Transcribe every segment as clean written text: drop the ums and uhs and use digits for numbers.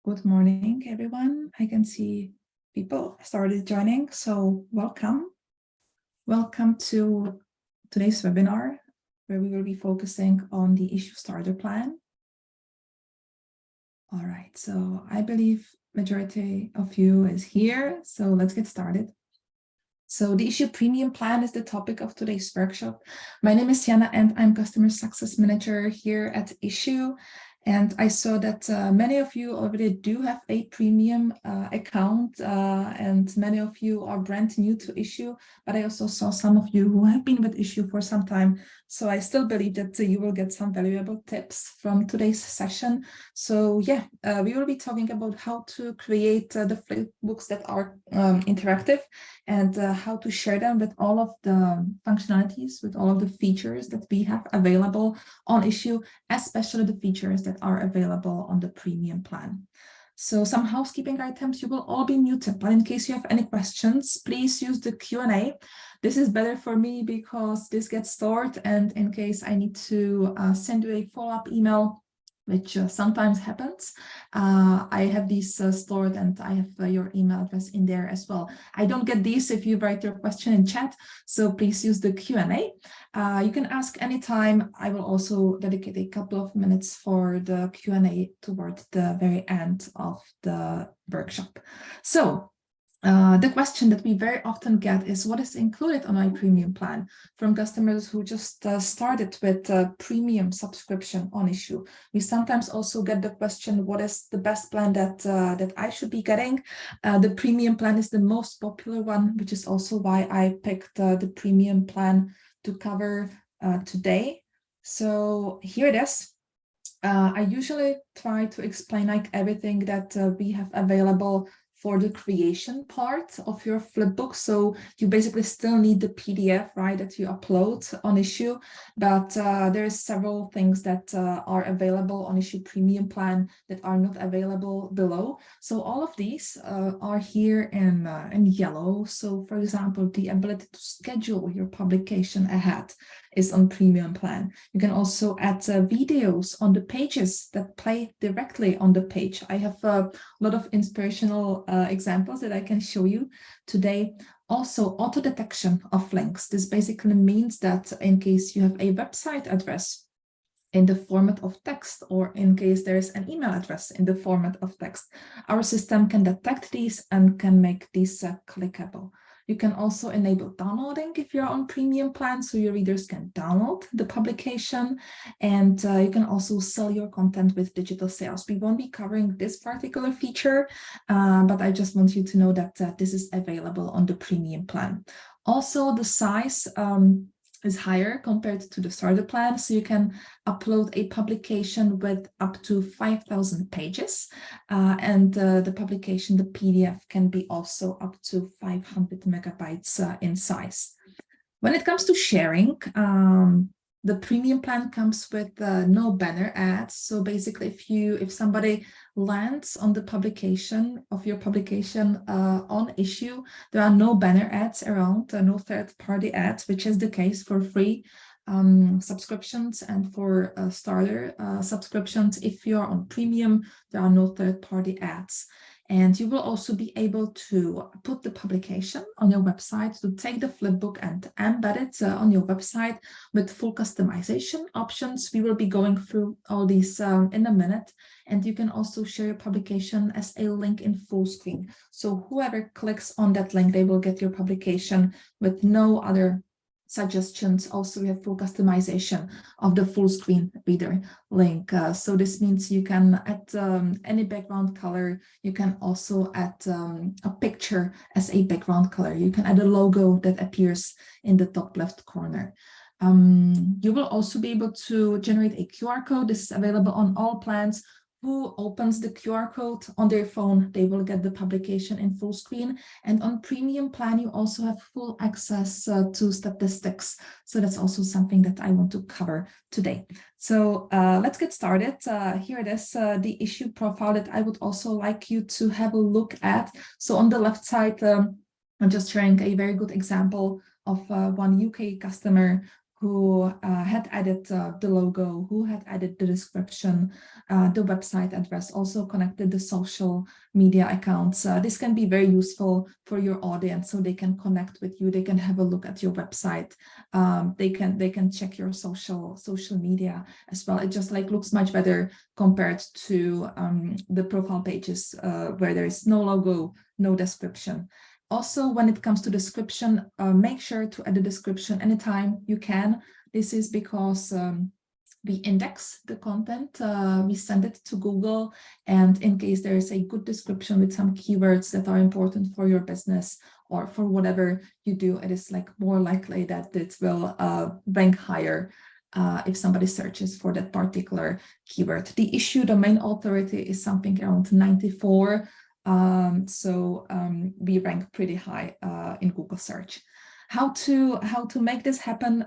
Good morning, everyone. I can see people started joining, so welcome. Welcome to today's webinar, where we will be focusing on the issue starter plan. All right, so I believe majority of you is here, so let's get started. So the Issuu Premium plan is the topic of today's workshop. My name is Jana and I'm Customer Success Manager here at Issuu. And I saw that many of you already do have a premium account and many of you are brand new to Issuu, but I also saw some of you who have been with Issuu for some time. So I still believe that you will get some valuable tips from today's session. So yeah, we will be talking about how to create the flipbooks that are interactive and how to share them with all of the functionalities, with all of the features that we have available on Issuu, especially the features that are available on the premium plan. So some housekeeping items, you will all be muted, but in case you have any questions, please use the Q&A. This is better for me because this gets stored, and in case I need to send you a follow-up email, which sometimes happens, I have these stored and I have your email address in there as well. I don't get these if you write your question in chat, so please use the Q&A. You can ask anytime. I will also dedicate a couple of minutes for the Q&A towards the very end of the workshop. So the question that we very often get is, what is included on my premium plan, from customers who just started with a premium subscription on Issuu. We sometimes also get the question, what is the best plan that I should be getting? The premium plan is the most popular one, which is also why I picked the premium plan to cover today. So here it is. I usually try to explain like everything that we have available for the creation part of your flipbook. So you basically still need the PDF, right, that you upload on Issuu, but there's several things that are available on Issuu Premium plan that are not available below. So all of these are here in yellow. So for example, the ability to schedule your publication ahead is on premium plan. You can also add videos on the pages that play directly on the page. I have a lot of inspirational examples that I can show you today. Also, auto detection of links. This basically means that in case you have a website address in the format of text, or in case there is an email address in the format of text, our system can detect these and can make these clickable. You can also enable downloading if you're on premium plan, so your readers can download the publication, and you can also sell your content with digital sales. We won't be covering this particular feature, but I just want you to know that this is available on the premium plan. Also, the size is higher compared to the starter plan, so you can upload a publication with up to 5,000 pages, and the publication, the PDF, can be also up to 500 megabytes in size. When it comes to sharing, the premium plan comes with no banner ads. So basically, if somebody lands on the publication of your publication on Issuu, there are no banner ads around, no third-party ads, which is the case for free subscriptions, and for starter subscriptions. If you are on premium, there are no third-party ads. And you will also be able to put the publication on your website, to take the flipbook and embed it on your website with full customization options. We will be going through all these in a minute. And you can also share your publication as a link in Fullscreen. So whoever clicks on that link, they will get your publication with no other suggestions. Also, we have full customization of the Fullscreen reader link. So this means you can add any background color. You can also add a picture as a background color. You can add a logo that appears in the top left corner. You will also be able to generate a QR code. This is available on all plans. Who opens the QR code on their phone, they will get the publication in Fullscreen. And on premium plan, you also have full access to statistics. So that's also something that I want to cover today. So let's get started. Here it is, the Issuu profile that I would also like you to have a look at. So on the left side, I'm just sharing a very good example of one UK customer who had added the logo, who had added the description, the website address, also connected the social media accounts. This can be very useful for your audience, so they can connect with you, they can have a look at your website, they can check your social media as well. It just like looks much better compared to the profile pages where there is no logo, no description. Also, when it comes to description, make sure to add a description anytime you can. This is because we index the content, we send it to Google, and in case there is a good description with some keywords that are important for your business or for whatever you do, it is like more likely that it will rank higher if somebody searches for that particular keyword. The issue domain authority is something around 94. We rank pretty high in Google search. How to make this happen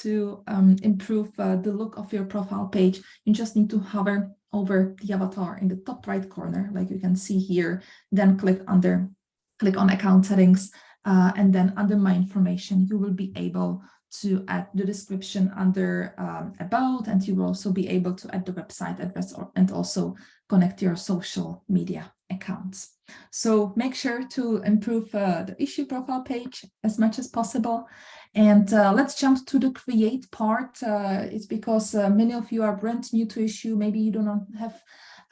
to improve the look of your profile page? You just need to hover over the avatar in the top right corner, like you can see here, then click on account settings, and then under my information, you will be able to add the description under about, and you will also be able to add the website address and also connect your social media accounts. So make sure to improve the issue profile page as much as possible. And let's jump to the create part. It's because many of you are brand new to Issuu. Maybe you do not have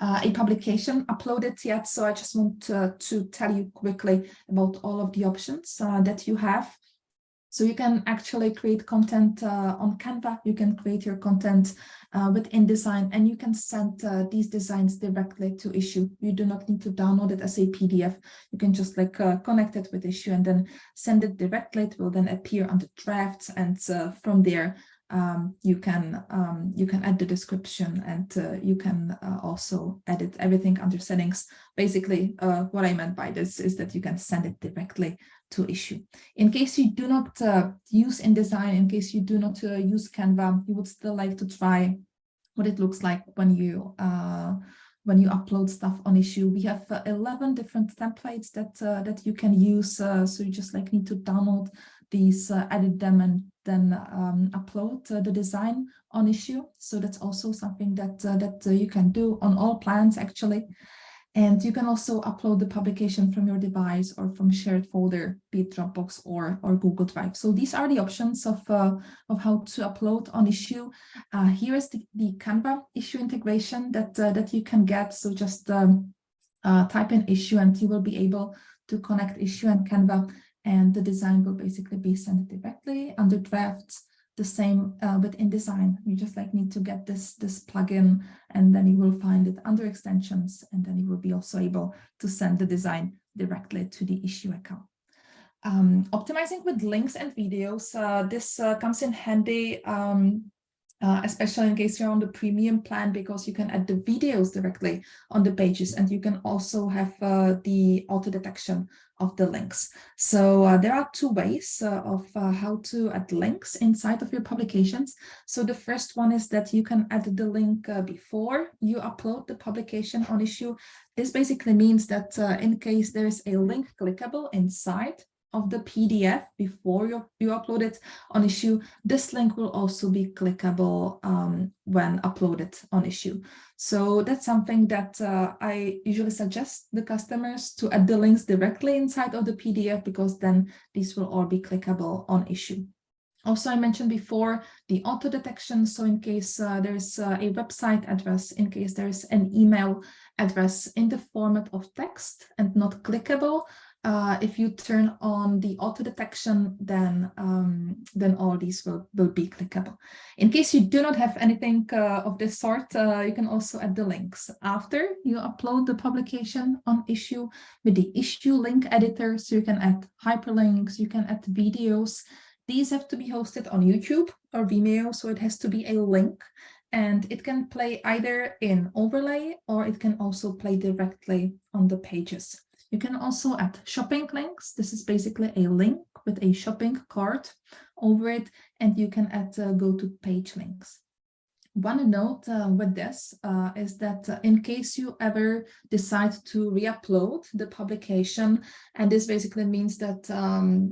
a publication uploaded yet. So I just want to tell you quickly about all of the options that you have. So you can actually create content on Canva. You can create your content with InDesign, and you can send these designs directly to Issuu. You do not need to download it as a PDF. You can just like connect it with Issuu and then send it directly. It will then appear under drafts, and from there you can add the description, and you can also edit everything under settings. Basically, what I meant by this is that you can send it directly to Issuu. In case you do not use InDesign, in case you do not use Canva, you would still like to try what it looks like when you upload stuff on Issuu. We have 11 different templates that you can use. So you just like need to download these, edit them, and then upload the design on Issuu. So that's also something that you can do on all plans actually. And you can also upload the publication from your device or from a shared folder, be it Dropbox or Google Drive. So these are the options of how to upload on Issuu. Here is the Canva Issuu integration that you can get. So just type in Issuu, and you will be able to connect Issuu and Canva, and the design will basically be sent directly under drafts. The same with InDesign. You just like need to get this plugin, and then you will find it under extensions, and then you will be also able to send the design directly to the Issuu account. Optimizing with links and videos. This comes in handy, especially in case you're on the premium plan, because you can add the videos directly on the pages, and you can also have the auto detection of the links. So there are two ways of how to add links inside of your publications. So the first one is that you can add the link before you upload the publication on Issuu. This basically means that in case there's a link clickable inside of the PDF before you upload it on Issuu, this link will also be clickable when uploaded on Issuu. So that's something that I usually suggest the customers to add the links directly inside of the PDF, because then these will all be clickable on Issuu. Also, I mentioned before the auto detection. So in case there's a website address, in case there's an email address in the format of text and not clickable, if you turn on the auto detection, then all these will be clickable. In case you do not have anything of this sort, you can also add the links after you upload the publication on Issuu with the Issuu link editor. So you can add hyperlinks, you can add videos. These have to be hosted on YouTube or Vimeo, so it has to be a link, and it can play either in overlay or it can also play directly on the pages. You can also add shopping links. This is basically a link with a shopping cart over it, and you can add go-to page links. One note with this is that in case you ever decide to re-upload the publication, and this basically means that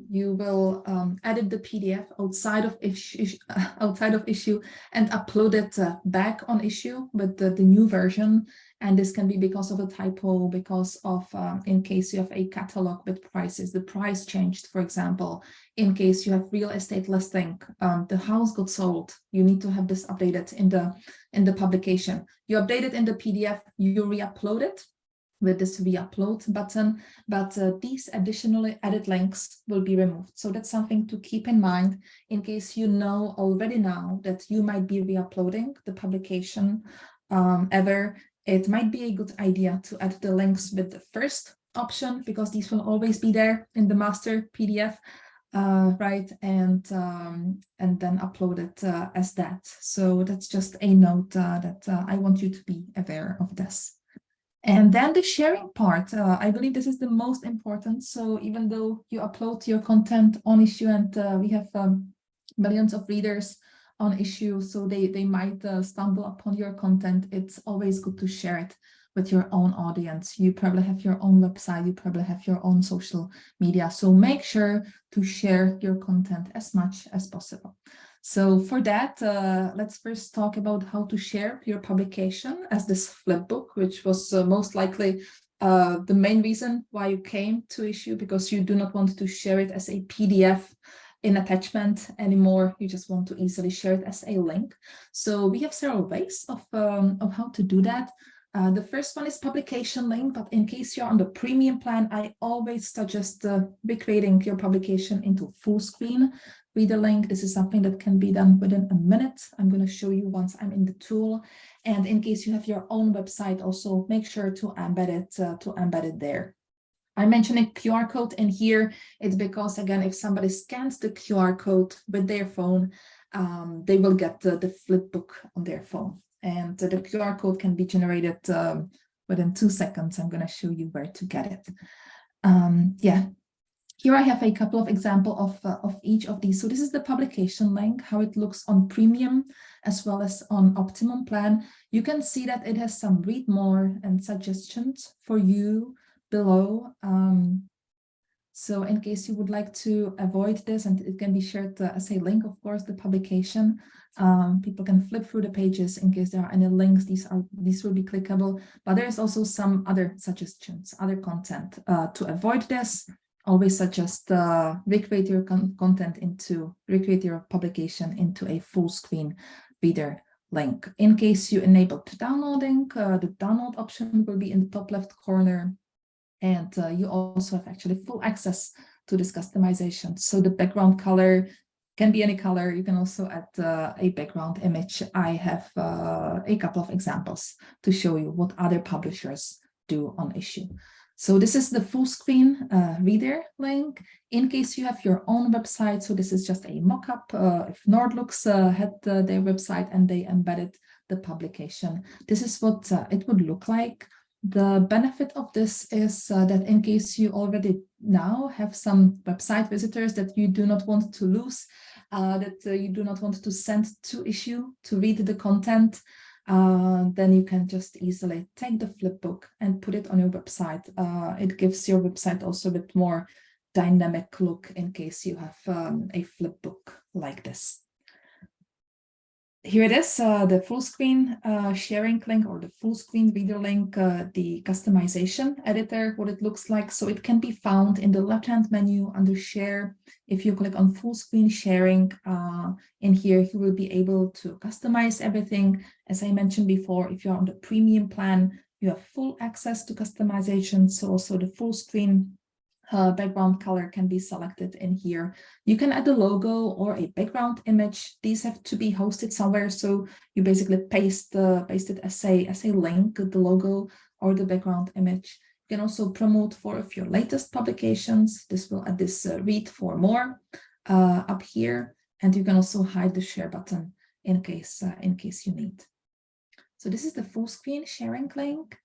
you will edit the PDF outside of Issuu and upload it back on Issuu with the new version. And this can be because of a typo, because of in case you have a catalog with prices, the price changed, for example. In case you have real estate listing, the house got sold, you need to have this updated in the publication. You update it in the PDF, you re-upload it with this re-upload button, but these additionally added links will be removed. So that's something to keep in mind in case you know already now that you might be re-uploading the publication ever. It might be a good idea to add the links with the first option, because these will always be there in the master PDF, right? And then upload it as that. So that's just a note that I want you to be aware of this. And then the sharing part, I believe this is the most important. So even though you upload your content on Issuu, and we have millions of readers on Issuu, so they might stumble upon your content, it's always good to share it with your own audience. You probably have your own website, you probably have your own social media, so make sure to share your content as much as possible. So for that, let's first talk about how to share your publication as this flipbook, which was most likely the main reason why you came to Issuu, because you do not want to share it as a PDF in attachment anymore. You just want to easily share it as a link. So we have several ways of how to do that. The first one is publication link, but in case you're on the premium plan, I always suggest recreating your publication into Fullscreen reader link. This is something that can be done within a minute. I'm going to show you once I'm in the tool. And in case you have your own website, also make sure to embed it there. I'm mentioning QR code in here. It's because, again, if somebody scans the QR code with their phone, they will get the flipbook on their phone. And the QR code can be generated within 2 seconds. I'm going to show you where to get it. Yeah, here I have a couple of examples of each of these. So this is the publication link, how it looks on premium as well as on optimum plan. You can see that it has some read more and suggestions for you below. So in case you would like to avoid this, and it can be shared as a link, of course, the publication, people can flip through the pages in case there are any links. These will be clickable, but there's also some other suggestions, other content. To avoid this, always suggest recreate your recreate your publication into a full screen reader link. In case you enabled downloading, the download option will be in the top left corner. And you also have actually full access to this customization. So the background color can be any color. You can also add a background image. I have a couple of examples to show you what other publishers do on Issuu. So this is the full screen reader link. In case you have your own website, so this is just a mock-up. If Nordlux had their website and they embedded the publication, this is what it would look like. The benefit of this is that in case you already now have some website visitors that you do not want to lose, that you do not want to send to Issuu to read the content, then you can just easily take the flipbook and put it on your website. It gives your website also a bit more dynamic look in case you have a flipbook like this. Here it is, the full screen sharing link, or the full screen reader link, the customization editor, what it looks like. So it can be found in the left-hand menu under share. If you click on full screen sharing, in here, you will be able to customize everything. As I mentioned before, if you're on the premium plan, you have full access to customization. So also the full screen background color can be selected in here. You can add a logo or a background image. These have to be hosted somewhere, so you basically paste it as a link, the logo or the background image. You can also promote 4 of your latest publications. This will add this read for more up here, and you can also hide the share button in case you need. So this is the full screen sharing link.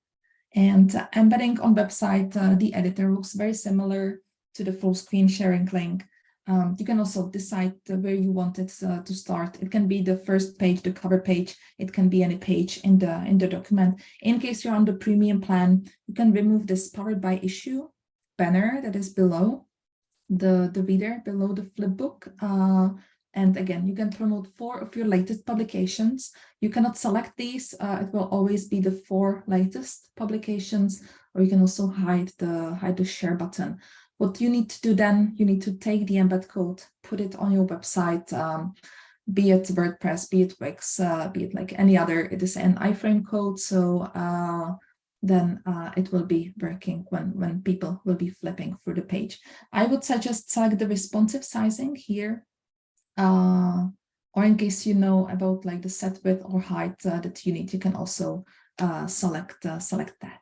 And embedding on website, the editor looks very similar to the full screen sharing link. You can also decide where you want it to start. It can be the first page, the cover page. It can be any page in the document. In case you're on the premium plan, you can remove this Powered by Issuu banner that is below the reader, below the flipbook. And again, you can promote 4 of your latest publications. You cannot select these. It will always be the 4 latest publications, or you can also hide the share button. What you need to do then, you need to take the embed code, put it on your website, be it WordPress, be it Wix, be it like any other. It is an iframe code, so then it will be working when people will be flipping through the page. I would suggest select the responsive sizing here, or in case you know about like the set width or height that you need, you can also select that.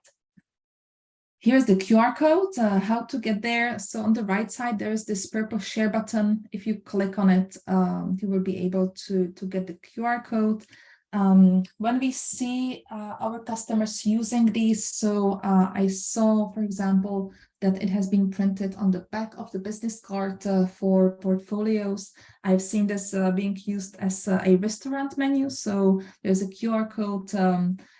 Here's the QR code, how to get there. So on the right side, there's this purple share button. If you click on it, you will be able to get the QR code. When we see our customers using these, so I saw, for example, that it has been printed on the back of the business card for portfolios. I've seen this being used as a restaurant menu. So there's a QR code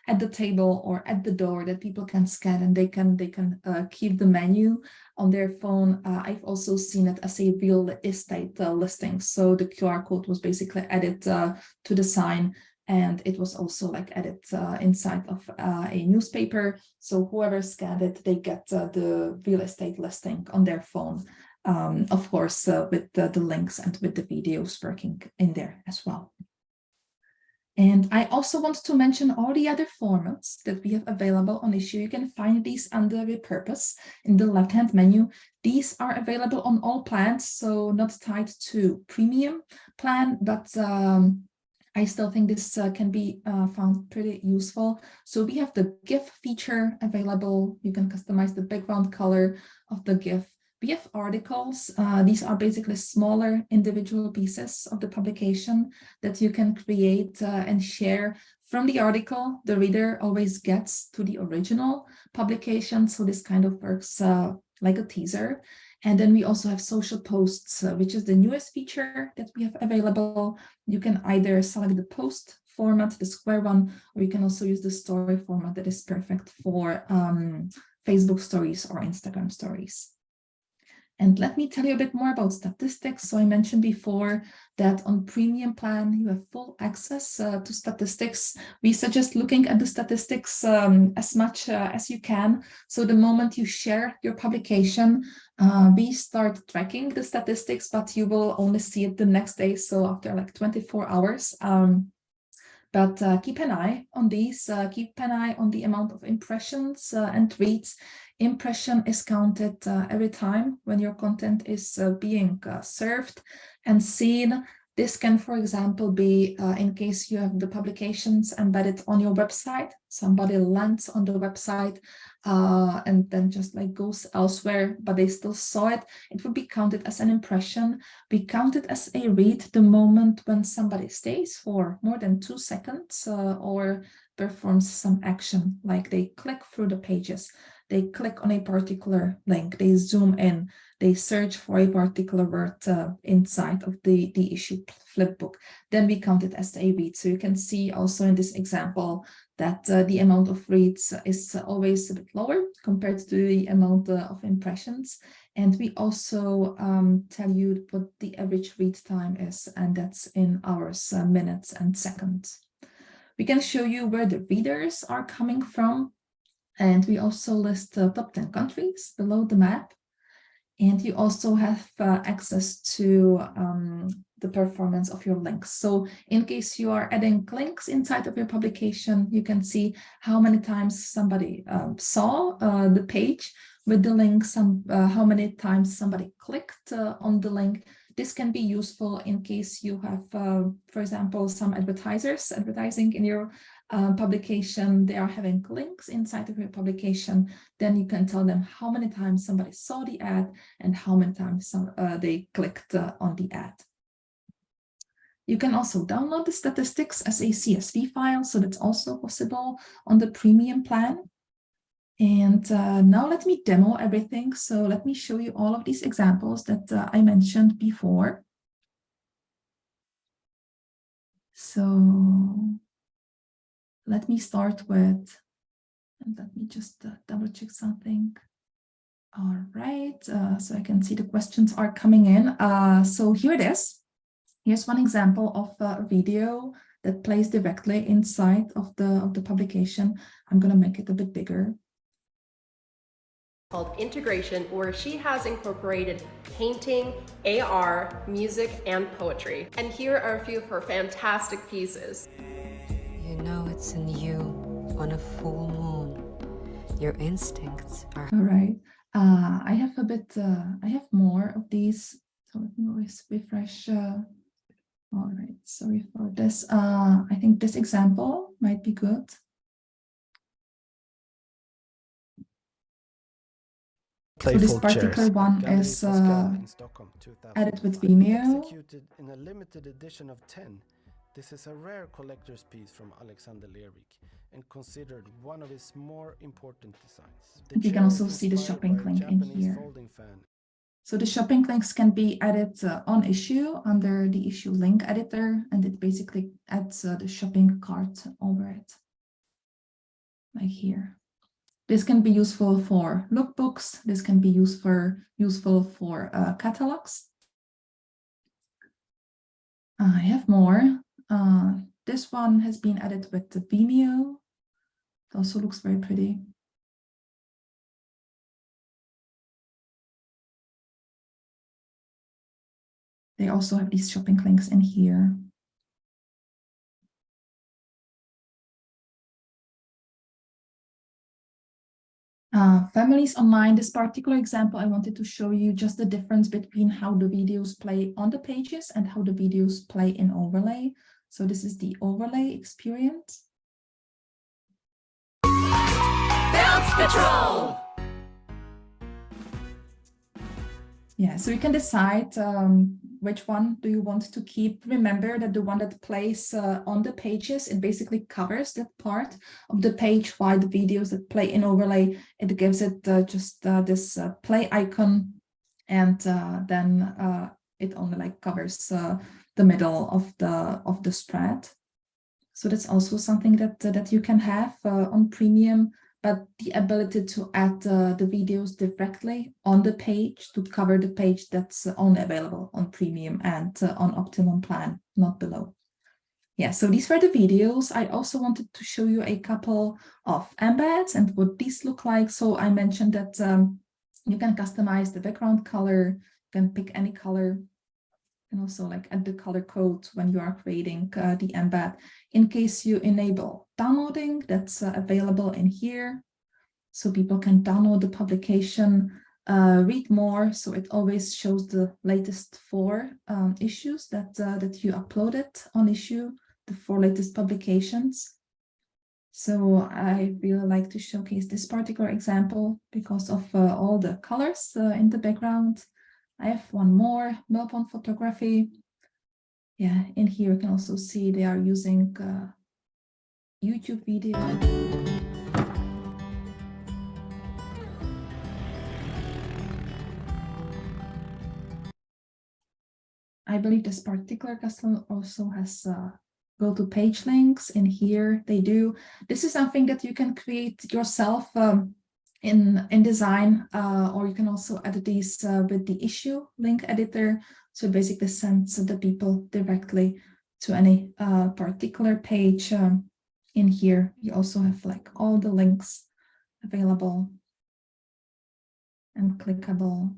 at the table or at the door that people can scan, and they can keep the menu on their phone. I've also seen it as a real estate listing. So the QR code was basically added to the sign, and it was also like added inside of a newspaper. So whoever scanned it, they get the real estate listing on their phone, of course, with the links and with the videos working in there as well. And I also want to mention all the other formats that we have available on Issuu. You can find these under Repurpose in the left-hand menu. These are available on all plans, so not tied to premium plan, but I still think this can be found pretty useful. So we have the GIF feature available. You can customize the background color of the GIF. We have articles. These are basically smaller individual pieces of the publication that you can create and share. From the article, the reader always gets to the original publication. So this kind of works like a teaser. And then we also have social posts, which is the newest feature that we have available. You can either select the post format, the square one, or you can also use the story format that is perfect for Facebook stories or Instagram stories. And let me tell you a bit more about statistics. So I mentioned before that on premium plan, you have full access to statistics. We suggest looking at the statistics as much as you can. So the moment you share your publication, we start tracking the statistics, but you will only see it the next day. So after like 24 hours. But keep an eye on these, keep an eye on the amount of impressions and reads. Impression is counted every time when your content is being served and seen. This can, for example, be in case you have the publications embedded on your website, somebody lands on the website and then just like goes elsewhere, but they still saw it. It would be counted as an impression. We count it as a read the moment when somebody stays for more than 2 seconds or performs some action, like they click through the pages. They click on a particular link, they zoom in, they search for a particular word inside of the Issuu flipbook. Then we count it as a read. So you can see also in this example that the amount of reads is always a bit lower compared to the amount of impressions. And we also tell you what the average read time is, and that's in hours, minutes, and seconds. We can show you where the readers are coming from. And we also list the top 10 countries below the map. And you also have access to the performance of your links. So in case you are adding links inside of your publication, you can see how many times somebody saw the page with the link, how many times somebody clicked on the link. This can be useful in case you have, for example, some advertisers advertising in your publication. They are having links inside of your publication. Then you can tell them how many times somebody saw the ad and how many times they clicked on the ad. You can also download the statistics as a CSV file, so that's also possible on the premium plan. And now let me demo everything. So let me show you all of these examples that I mentioned before. So let me start with, and let me just double check something. All right, so I can see the questions are coming in. So here it is. Here's one example of a video that plays directly inside of the publication. I'm going to make it a bit bigger. Called Integration, where she has incorporated painting, AR, music, and poetry. And here are a few of her fantastic pieces. You know it's in you on a full moon. Your instincts are... All right. I have a bit, I have more of these. So let me always refresh. All right, sorry for this. I think this example might be good. So this particular one is added with Vimeo. Executed in a limited edition of 10. This is a rare collector's piece from Alexander Lerwick and considered one of his more important designs. You can also see the shopping link in here. So the shopping links can be added on Issuu under the Issuu link editor, and it basically adds the shopping cart over it, like here. This can be useful for lookbooks. This can be useful for catalogs. I have more. This one has been added with the Vimeo. It also looks very pretty. They also have these shopping links in here. Families online, this particular example, I wanted to show you just the difference between how the videos play on the pages and how the videos play in overlay. So this is the overlay experience. Bounce Patrol! Yeah, so you can decide which one do you want to keep. Remember that the one that plays on the pages, it basically covers that part of the page, while the videos that play in overlay, it gives it just this play icon, and then it only like covers the middle of the spread. So that's also something that you can have on Premium. But the ability to add the videos directly on the page to cover the page, that's only available on Premium and on Optimum plan, not below. Yeah, so these were the videos. I also wanted to show you a couple of embeds and what these look like. So I mentioned that you can customize the background color, you can pick any color, and also like add the color code when you are creating the embed. In case you enable downloading, that's available in here. So people can download the publication, read more. So it always shows the latest 4 issues that you uploaded on Issuu, the 4 latest publications. So I really like to showcase this particular example because of all the colors in the background. I have one more, Melbourne photography. Yeah, in here you can also see they are using YouTube video. I believe this particular customer also has go to page links in here. They do. This is something that you can create yourself in design, or you can also add these with the Issuu link editor. So it basically sends the people directly to any particular page. In here, you also have like all the links available and clickable.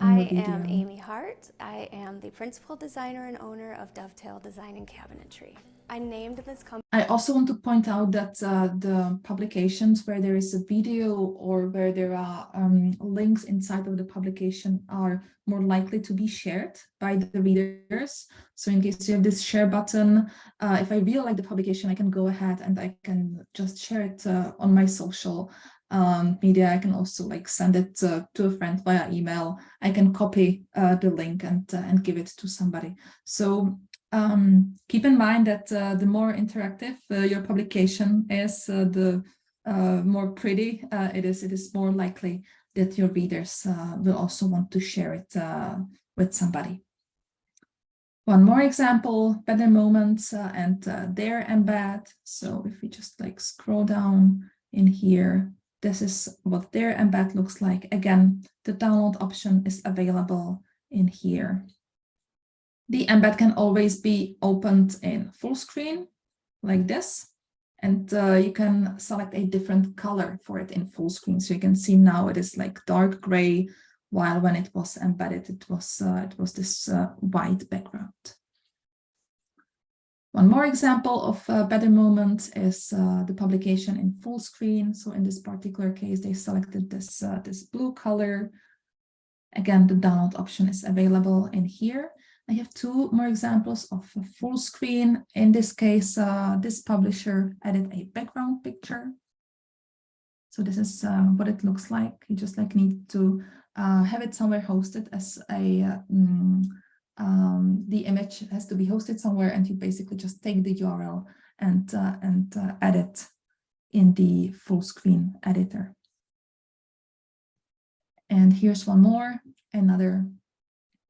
I am Amy Hart. I am the principal designer and owner of Dovetail Design and Cabinetry. I named this company. I also want to point out that the publications where there is a video or where there are links inside of the publication are more likely to be shared by the readers. So in case you have this share button, if I really like the publication, I can go ahead and I can just share it on my social media. I can also like send it to a friend via email. I can copy the link and give it to somebody. So keep in mind that the more interactive your publication is, the more pretty it is more likely that your readers will also want to share it with somebody. One more example, Better Moments and their embed. So if we just like scroll down in here, this is what their embed looks like. Again, the download option is available in here. The embed can always be opened in full screen like this. And you can select a different color for it in full screen. So you can see now it is like dark gray, while when it was embedded, it was this white background. One more example of Better Moment is the publication in full screen. So in this particular case, they selected this, this blue color. Again, the download option is available in here. I have two more examples of full screen. In this case, this publisher added a background picture. So this is what it looks like. You just like need to have it somewhere hosted as a, the image has to be hosted somewhere, and you basically just take the URL and add it in the full screen editor. And here's one more, another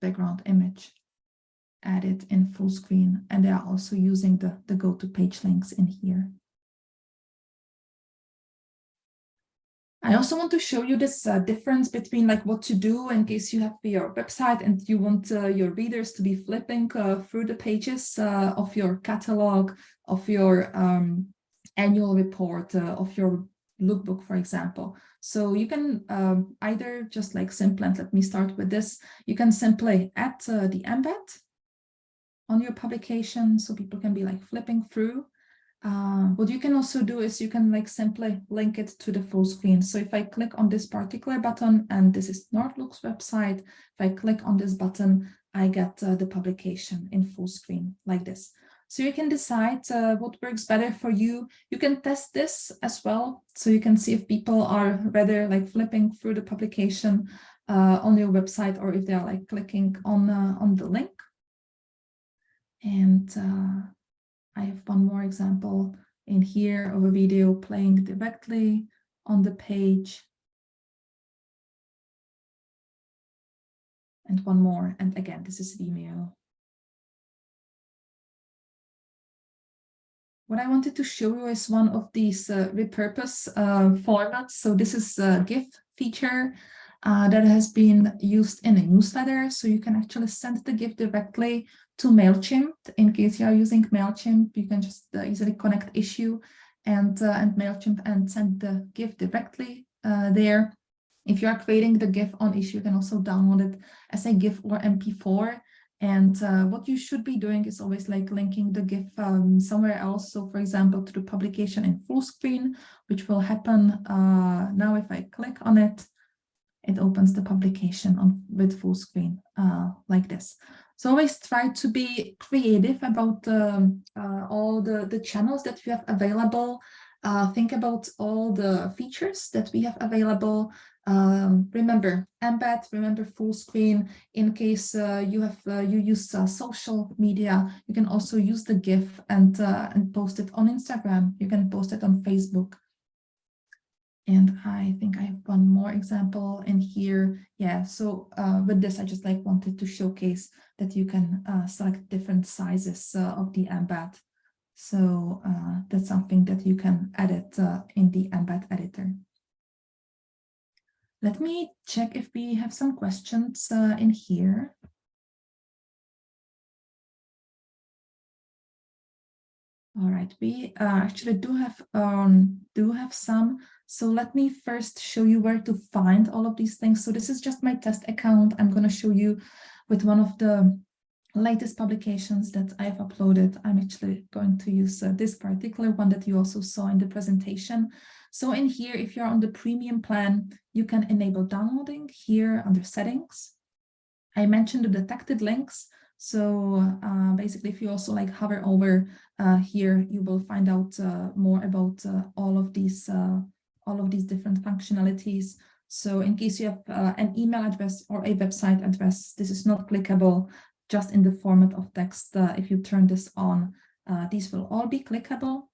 background image added in full screen, and they are also using the go-to page links in here. I also want to show you this difference between like what to do in case you have your website and you want your readers to be flipping through the pages of your catalog, of your annual report, of your lookbook, for example. So you can either just like simply, and let me start with this, you can simply add the embed on your publication so people can be like flipping through. What you can also do is you can like simply link it to the full screen. So if I click on this particular button, and this is Nordlook's website, if I click on this button, I get the publication in full screen like this. So you can decide what works better for you. You can test this as well. So you can see if people are rather like flipping through the publication on your website, or if they are like clicking on the link. And I have one more example in here of a video playing directly on the page. And one more, and again, this is Vimeo. What I wanted to show you is one of these repurpose formats. So this is a GIF feature that has been used in a newsletter. So you can actually send the GIF directly to MailChimp. In case you are using MailChimp, you can just easily connect Issuu and MailChimp and send the GIF directly there. If you are creating the GIF on Issuu, you can also download it as a GIF or MP4. And what you should be doing is always like linking the GIF somewhere else. So for example, to the publication in Fullscreen, which will happen now. If I click on it, it opens the publication with Fullscreen like this. So always try to be creative about all the channels that you have available. Think about all the features that we have available. Remember embed, remember full screen. In case you use social media, you can also use the GIF and post it on Instagram. You can post it on Facebook. And I think I have one more example in here. Yeah, so with this, I just like wanted to showcase that you can select different sizes of the embed. So that's something that you can edit in the embed editor. Let me check if we have some questions in here. All right, we actually do have some. So let me first show you where to find all of these things. So this is just my test account. I'm going to show you with one of the latest publications that I've uploaded. I'm actually going to use this particular one that you also saw in the presentation. So in here, if you're on the premium plan, you can enable downloading here under settings. I mentioned the detected links. So basically, if you also like hover over here, you will find out more about all of these different functionalities. So in case you have an email address or a website address, this is not clickable just in the format of text. If you turn this on, these will all be clickable.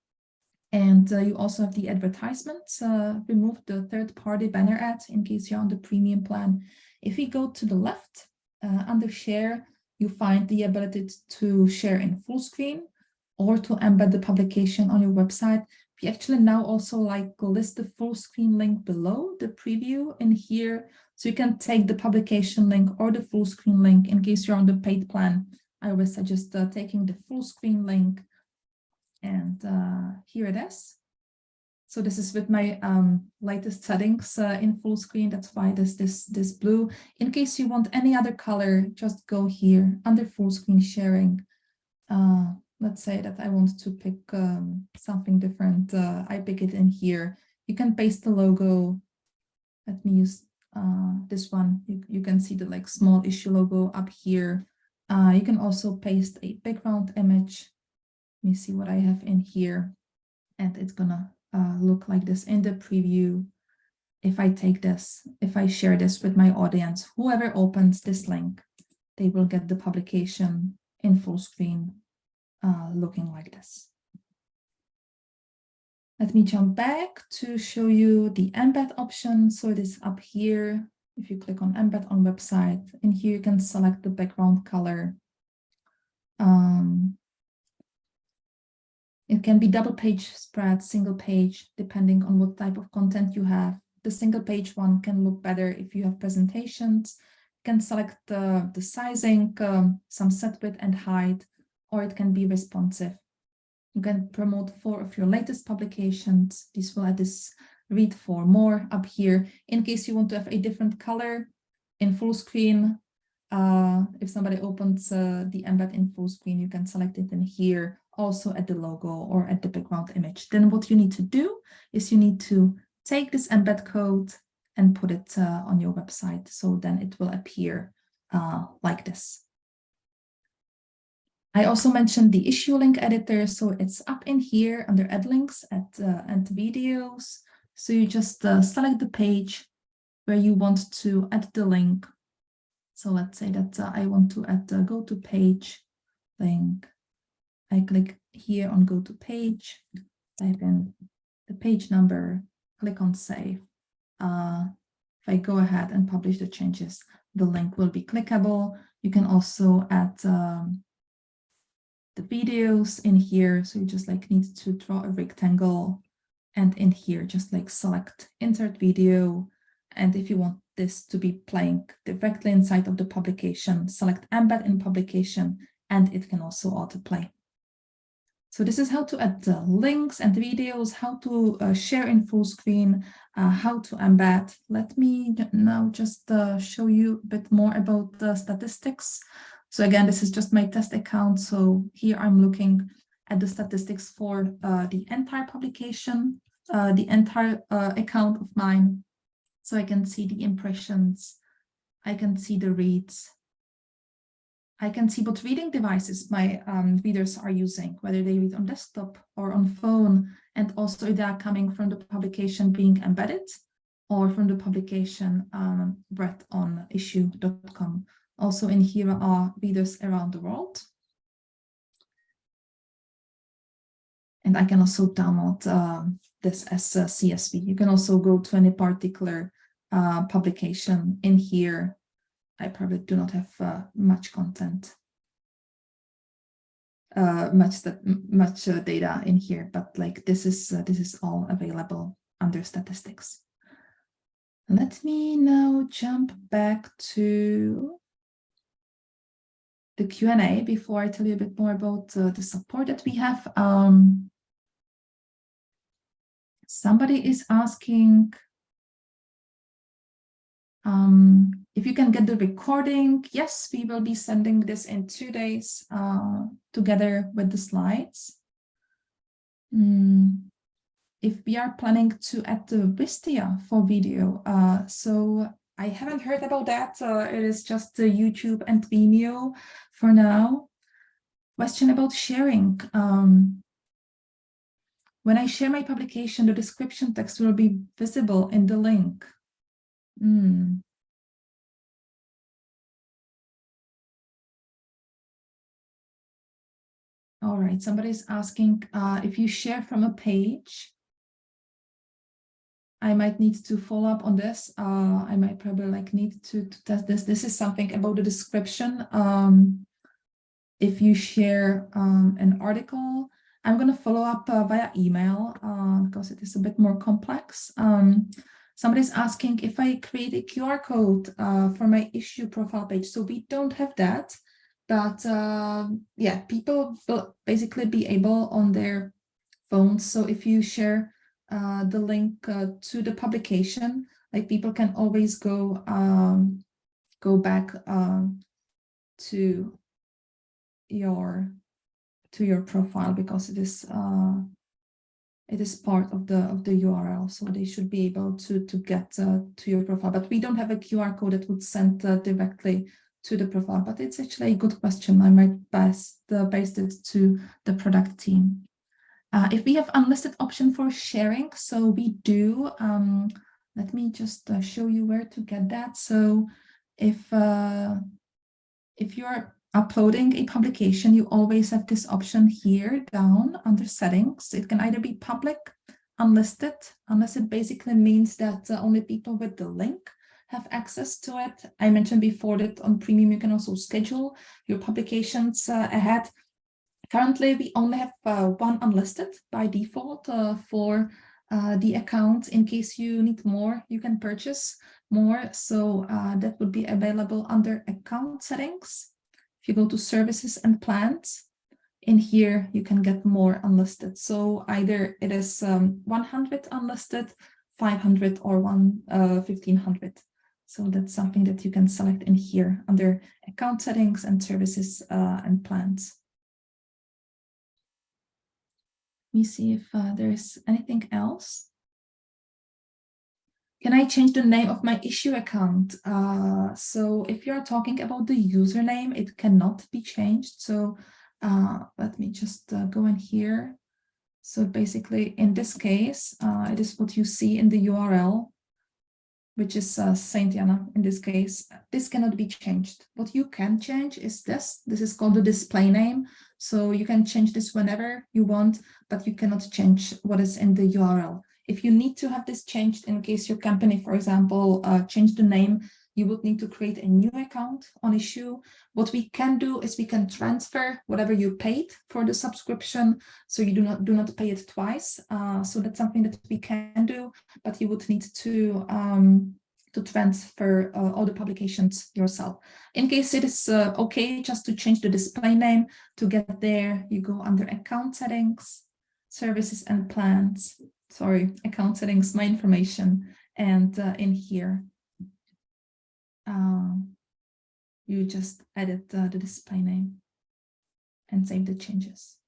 And you also have the advertisements. Remove the third-party banner ads in case you're on the premium plan. If we go to the left, under share, you find the ability to share in full screen or to embed the publication on your website. We actually now also list the full screen link below the preview in here. So you can take the publication link or the full screen link in case you're on the paid plan. I always suggest taking the full screen link. And here it is. So this is with my latest settings in full screen. That's why there's this blue. In case you want any other color, just go here under full screen sharing. Let's say that I want to pick something different. I pick it in here. You can paste the logo. Let me use this one. You can see the small issue logo up here. You can also paste a background image. Let me see what I have in here. And it's gonna look like this in the preview. If I take this, if I share this with my audience, whoever opens this link, they will get the publication in full screen looking like this. Let me jump back to show you the embed option. So it is up here. If you click on embed on website, in here you can select the background color. It can be double page spread, single page, depending on what type of content you have. The single page one can look better if you have presentations. You can select the sizing, some set width and height, or it can be responsive. You can promote 4 of your latest publications. This will add this read for more up here. In case you want to have a different color in full screen, if somebody opens the embed in full screen, you can select it in here, also at the logo or at the background image. Then what you need to do is you need to take this embed code and put it on your website. So then it will appear like this. I also mentioned the issue link editor. So it's up in here under add links and videos. So you just select the page where you want to add the link. So let's say that I want to add the go to page link. I click here on go to page, type in the page number, click on save. If I go ahead and publish the changes, the link will be clickable. You can also add the videos in here. So you just need to draw a rectangle, and in here just select insert video. And if you want this to be playing directly inside of the publication, select embed in publication, and it can also autoplay. So this is how to add links and videos, how to share in full screen, how to embed. Let me now just show you a bit more about the statistics. So again, this is just my test account. So here I'm looking at the statistics for the entire publication, the entire account of mine. So I can see the impressions, I can see the reads, I can see what reading devices my readers are using, whether they read on desktop or on phone, and also if they are coming from the publication being embedded or from the publication read on issuu.com. Also in here are readers around the world. And I can also download this as a CSV. You can also go to any particular publication in here. I probably do not have much content, much data in here, but this is all available under statistics. Let me now jump back to the Q&A before I tell you a bit more about the support that we have. Somebody is asking if you can get the recording. Yes, we will be sending this in 2 days together with the slides. If we are planning to add the Wistia for video, so I haven't heard about that. It is just YouTube and Vimeo for now. Question about sharing. When I share my publication, the description text will be visible in the link. All right, somebody's asking if you share from a page, I might need to follow up on this. I might probably like need to test this. This is something about the description. If you share an article, I'm going to follow up via email because it is a bit more complex. Somebody's asking if I create a QR code for my issue profile page. So we don't have that, but yeah, people will basically be able on their phones. So if you share the link to the publication, like people can always go back to your profile because it is part of the URL, so they should be able to get to your profile. But we don't have a QR code that would send directly to the profile. But it's actually a good question. I might paste it to the product team. If we have unlisted option for sharing, so we do. Let me just show you where to get that. So if you're uploading a publication, you always have this option here down under settings. It can either be public, unlisted. Unlisted basically means that only people with the link have access to it. I mentioned before that on Premium, you can also schedule your publications ahead. Currently, we only have one unlisted by default for the account. In case you need more, you can purchase more. So that would be available under account settings. If you go to services and plans, in here, you can get more unlisted. So either it is 100 unlisted, 500 or 1500. So that's something that you can select in here under account settings and services and plans. Let me see if there is anything else. Can I change the name of my issue account? So if you're talking about the username, it cannot be changed. So let me just go in here. So basically, in this case, it is what you see in the URL, which is Saint Jana in this case. This cannot be changed. What you can change is this. This is called the display name. So you can change this whenever you want, but you cannot change what is in the URL. If you need to have this changed in case your company, for example, changed the name, you would need to create a new account on Issuu. What we can do is we can transfer whatever you paid for the subscription, so you do not pay it twice. So that's something that we can do, but you would need to transfer all the publications yourself. In case it is okay just to change the display name, to get there, you go under account settings, services and plans. Sorry, account settings, my information, and in here, you just edit the display name and save the changes.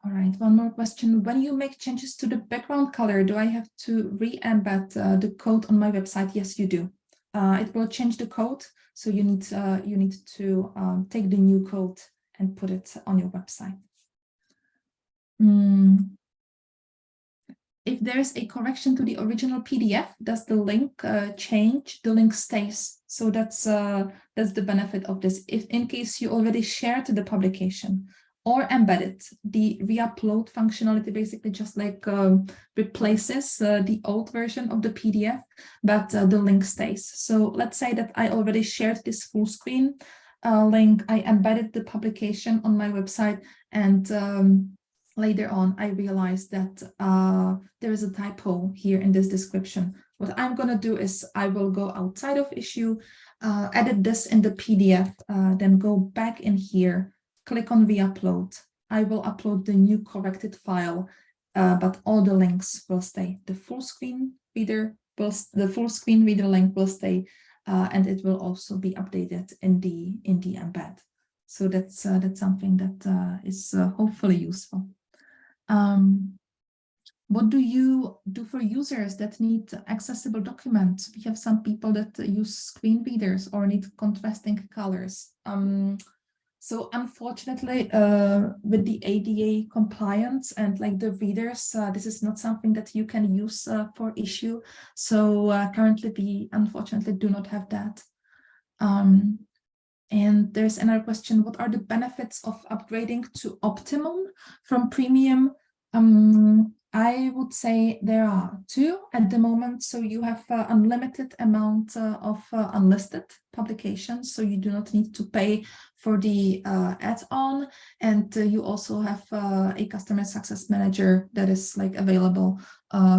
All right, one more question. When you make changes to the background color, do I have to re-embed the code on my website? Yes, you do. It will change the code, so you need to take the new code and put it on your website. If there is a correction to the original PDF, does the link change? The link stays. So that's the benefit of this. If in case you already shared the publication or embedded, the re-upload functionality basically just like replaces the old version of the PDF, but the link stays. So let's say that I already shared this full screen link, I embedded the publication on my website, and later on I realized that there is a typo here in this description. What I'm gonna do is I will go outside of Issuu, edit this in the PDF, then go back in here, click on re-upload. I will upload the new corrected file, but all the links will stay. The full screen reader link will stay, and it will also be updated in the embed. So that's something that is hopefully useful. What do you do for users that need accessible documents? We have some people that use screen readers or need contrasting colors. So unfortunately, with the ADA compliance and like the readers, this is not something that you can use for Issuu. So currently we unfortunately do not have that. And there's another question, what are the benefits of upgrading to Optimum from Premium? I would say there are two at the moment. So you have unlimited amount of unlisted publications. So you do not need to pay for the add-on. And you also have a customer success manager that is like available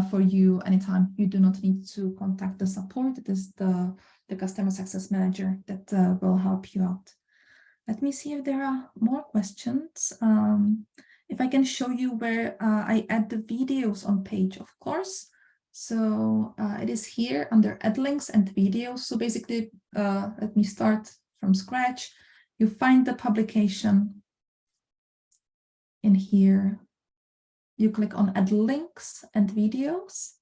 for you anytime. You do not need to contact the support. It is the customer success manager that will help you out. Let me see if there are more questions. If I can show you where I add the videos on page, of course. So it is here under add links and videos. So basically, let me start from scratch. You find the publication in here. You click on add links and videos.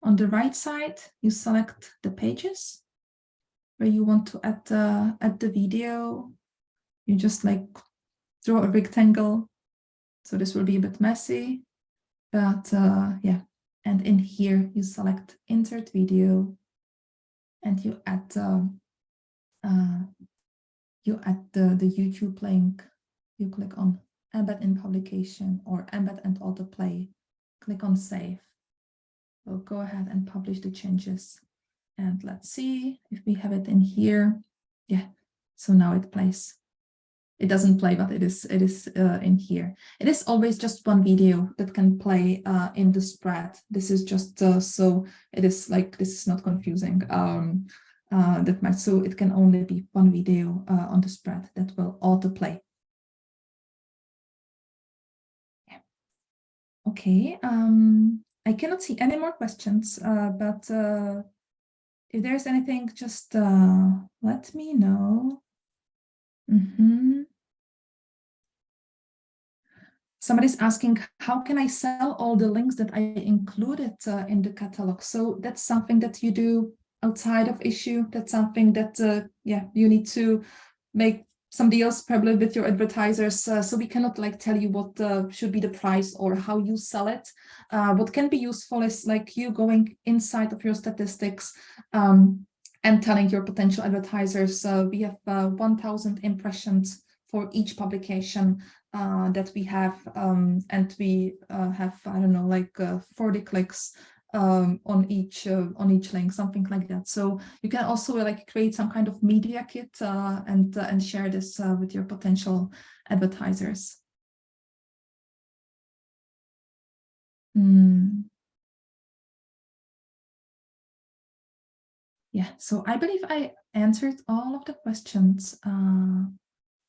On the right side, you select the pages where you want to add the video. You just like draw a rectangle. So this will be a bit messy, but yeah. And in here, you select insert video and you add the YouTube link. You click on embed in publication or embed and autoplay. Click on save. We'll go ahead and publish the changes. And let's see if we have it in here. Yeah, so now it plays. It doesn't play, but it is in here. It is always just one video that can play in the spread. This is just so it is like, this is not confusing that much. So it can only be one video on the spread that will autoplay. Yeah. Okay. I cannot see any more questions, but if there's anything, just let me know. Somebody's asking, how can I sell all the links that I included in the catalog? So that's something that you do outside of Issuu. That's something that, yeah, you need to make some deals probably with your advertisers. So we cannot like tell you what should be the price or how you sell it. What can be useful is like you going inside of your statistics and telling your potential advertisers, we have 1,000 impressions for each publication that we have, and we have, I don't know, like 40 clicks on each link, something like that. So you can also like create some kind of media kit and share this with your potential advertisers. Yeah, so I believe I answered all of the questions.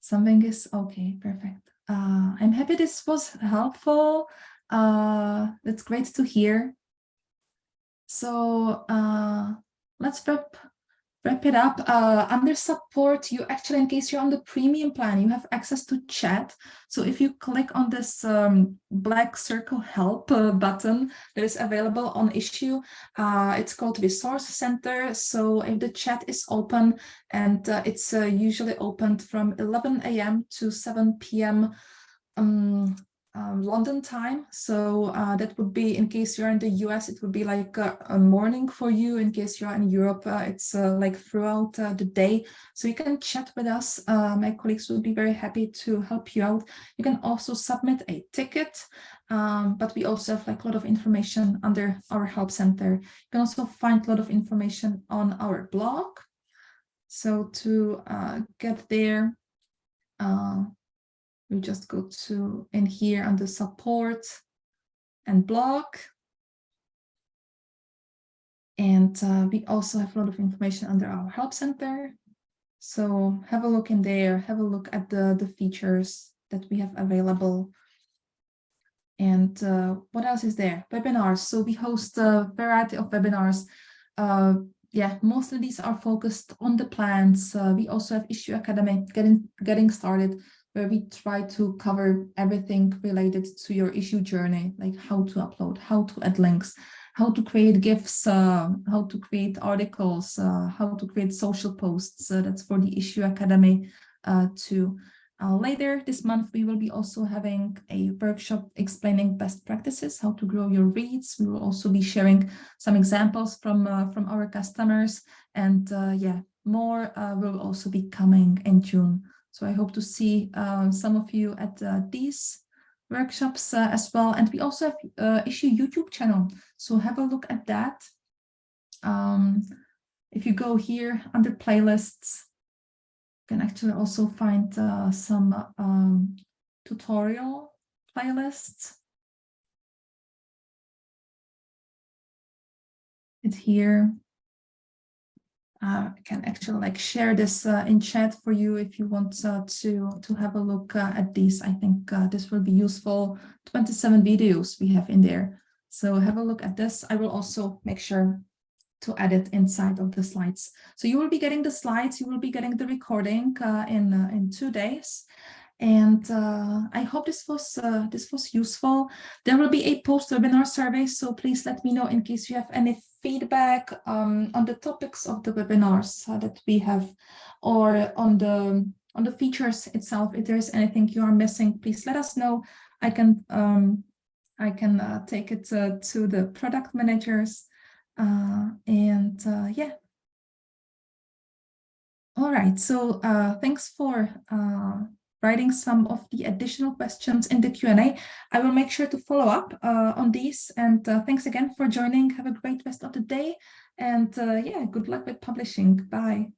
Something is okay, perfect. I'm happy this was helpful. That's great to hear. So let's wrap it up. Under support, you actually, in case you're on the premium plan, you have access to chat. So if you click on this black circle help button that is available on Issuu, it's called Resource Center. So if the chat is open, and it's usually opened from 11 a.m. to 7 p.m. London time. So that would be, in case you're in the US, it would be like a morning for you. In case you're in Europe, it's like throughout the day. So you can chat with us. My colleagues will be very happy to help you out. You can also submit a ticket, but we also have like a lot of information under our help center. You can also find a lot of information on our blog. So to get there, we just go to in here under support and blog. And we also have a lot of information under our help center. So have a look in there, have a look at the features that we have available. And what else is there? Webinars. So we host a variety of webinars. Yeah, mostly these are focused on the plans. We also have Issuu Academy, getting started, where we try to cover everything related to your Issuu journey, like how to upload, how to add links, how to create GIFs, how to create articles, how to create social posts. That's for the Issuu Academy too. Later this month, we will be also having a workshop explaining best practices, how to grow your reads. We will also be sharing some examples from our customers, and yeah, more will also be coming in June. So I hope to see some of you at these workshops as well. And we also have Issuu YouTube channel, so have a look at that. If you go here under playlists, you can actually also find some tutorial playlists. It's here. I can actually like share this in chat for you if you want to have a look at these. I think this will be useful. 27 videos we have in there. So have a look at this. I will also make sure to add it inside of the slides. So you will be getting the slides, you will be getting the recording in 2 days. And I hope this was useful. There will be a post-webinar survey, so please let me know in case you have any feedback on the topics of the webinars that we have, or on the features itself. If there's anything you are missing, please let us know. I can take it to the product managers. Yeah. All right, so thanks for writing some of the additional questions in the Q&A. I will make sure to follow up on these, and thanks again for joining. Have a great rest of the day, and yeah, good luck with publishing. Bye.